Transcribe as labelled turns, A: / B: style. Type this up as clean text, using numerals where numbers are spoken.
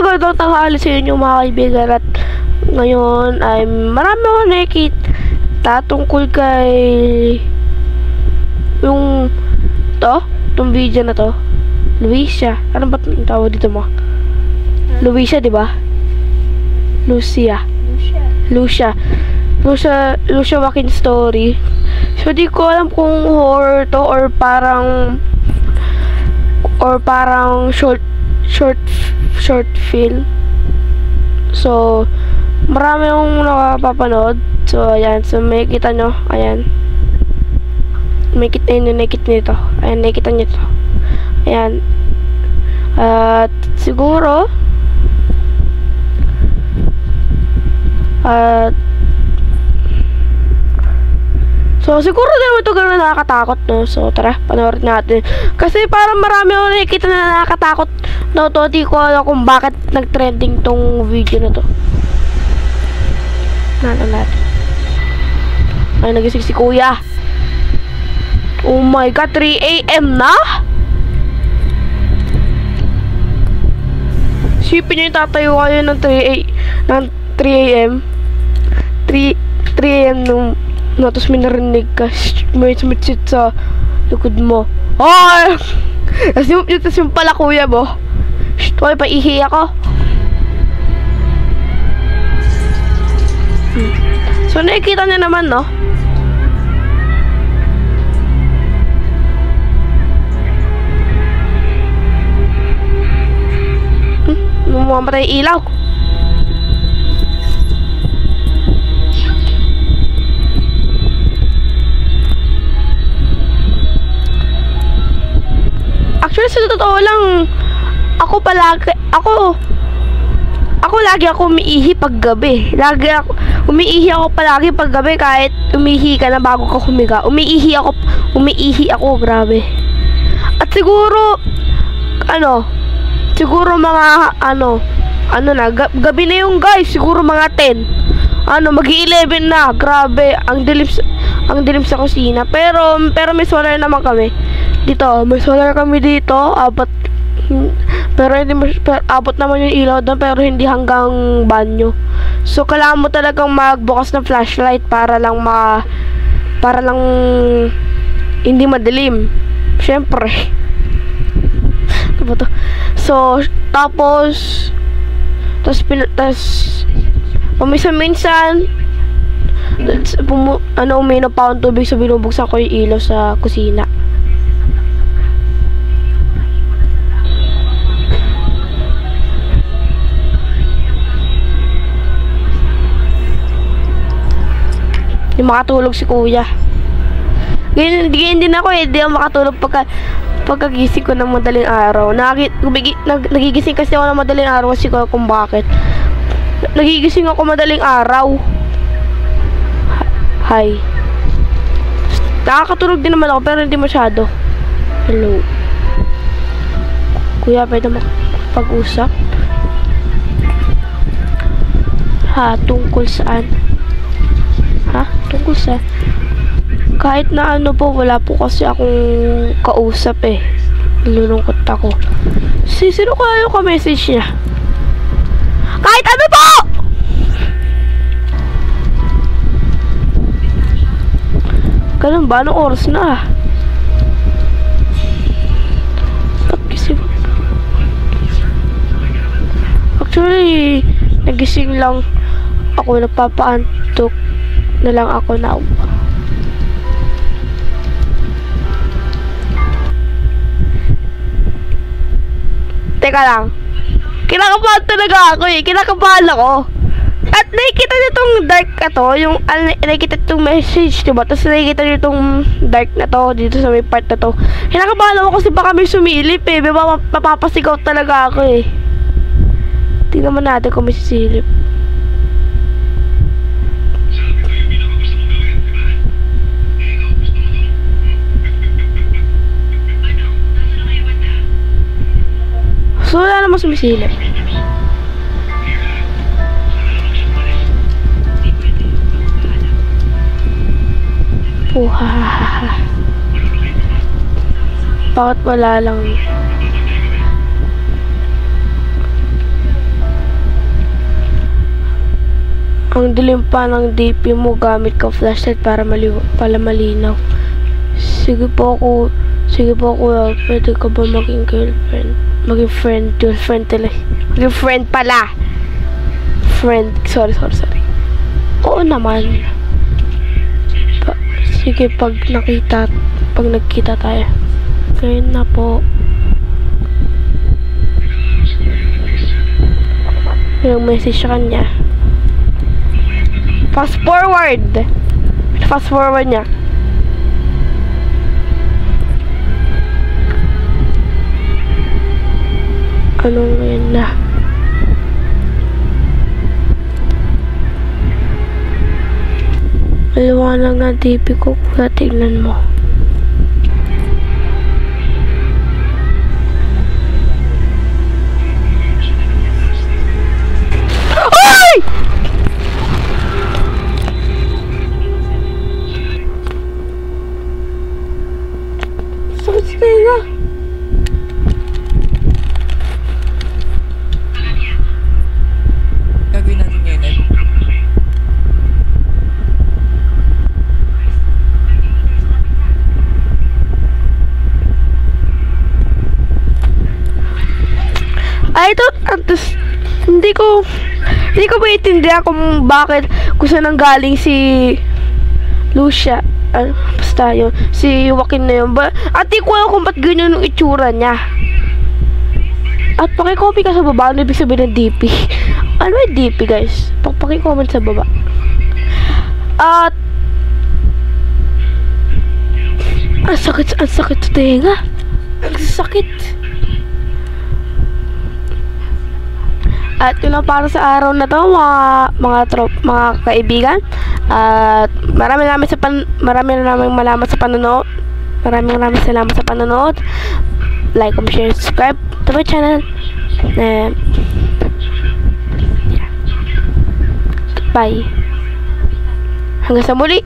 A: magandang tanghali sa inyo mga kaibigan. At ngayon ay marami ako nakikita tungkol kay itong video na to. Lucia. Ano ba ang tawag dito mo? Lucia, di ba? Lucia Joaquin story. So di ko alam kung horror to or parang short film. So marami akong nakapapanood. So ayan, so may kita nyo, ayan. May kita nito. Ayan, nakikita nyo to. Ayan. At siguro so siguro din naman ito gano'n nakakatakot, no? So tara, panoorin natin. Kasi parang marami ako nakikita na nakakatakot, no? To, di ko alam kung bakit nag-trending tong video na to. Nanan natin. Ay, nagising si kuya. Oh my god, 3 AM na? Sipin nyo yung tatayo kayo ng 3 AM 3 AM nung tapos may narinig ka, may sumitsit sa likod mo. Oh! Tapos yung pala kuya mo. Hoy, paihi ako. So nakikita niya naman, no? Mamamatay ilaw. Actually, sa totoo lang, ako lagi ako umiihi pag gabi. Umiihi ako palagi pag gabi kahit umiihi ka na bago ka humiga. Umiihi ako, grabe. At siguro, gabi na yung guys, siguro mga 10. Mag-11 na, grabe, ang dilim sa kusina. Pero may solar naman kami. May solar kami dito, pero abot naman yung ilaw doon, pero hindi hanggang banyo. So kailangan mo talagang magbukas ng flashlight para lang hindi madilim. Syempre. Ano ba to? So tapos paminsan uminom pa akong tubig, so binubuksan ko yung ilaw sa kusina. Hindi makatulog si kuya. Ganyan din ako eh. Hindi ako makatulog pagkagising ko ng madaling araw. Nagigising kasi ako ng madaling araw kasi kung bakit. Nagigising ako madaling araw. Hi. Nakakatulog din naman ako pero hindi masyado. Hello. Kuya, pwede makapag-usap? Tungkol saan? Tungkol sa kahit na po, wala po kasi akong kausap eh. Nalulungkot ako. Sino kaya yung ka-message niya? Kahit ano po! Ganun ba? Anong oras na? Actually, nagising lang ako, napapaantok na lang ako now. Teka lang. Kinakabahan talaga ako eh. Kinakabahan ako. At nakikita nyo itong dark na to. Nakikita itong message, diba? Tapos nakikita nyo itong dark na to dito sa may part na to. Kinakabahan ako kasi baka may sumilip eh. Mapapasigaw talaga ako eh. Tingnan mo natin kung may sisilip. So, wala naman sumisilip. Puhahaha. Bakit wala lang? Ang dilim pa ng DP mo, gamit ka flashlight para malinaw. Sige po kuya, pwede ka ba maging girlfriend? Maging girlfriend tuloy. Maging friend pala. Friend, sorry. Oo naman. Sige, pag nagkita tayo. Ngayon na po. Yung message sa kanya. Fast forward niya. Anong ngayon na? Maliwanag na DP ko, kuya, tignan mo. Ay! Sakit sa tenga.
B: Gagawin natin ngayon, Ed.
A: Hindi ko maintindihan kung bakit saan nanggaling si Lucia. Basta yun, si Joaquin na yun. At di ko alam kung ba't ganyan yung itsura niya. At pakicopy ka sa baba, ano ibig sabihin ng DP? Ano yung DP, guys? Pakicomment sa baba. At ang sakit sa tenga. Ang sakit. At yun lang para sa araw na to, mga kaibigan. At maraming salamat sa panonood. Maraming salamat sa panonood. Like, comment, share, subscribe to my channel. Yeah. Bye. Hanggang sa muli.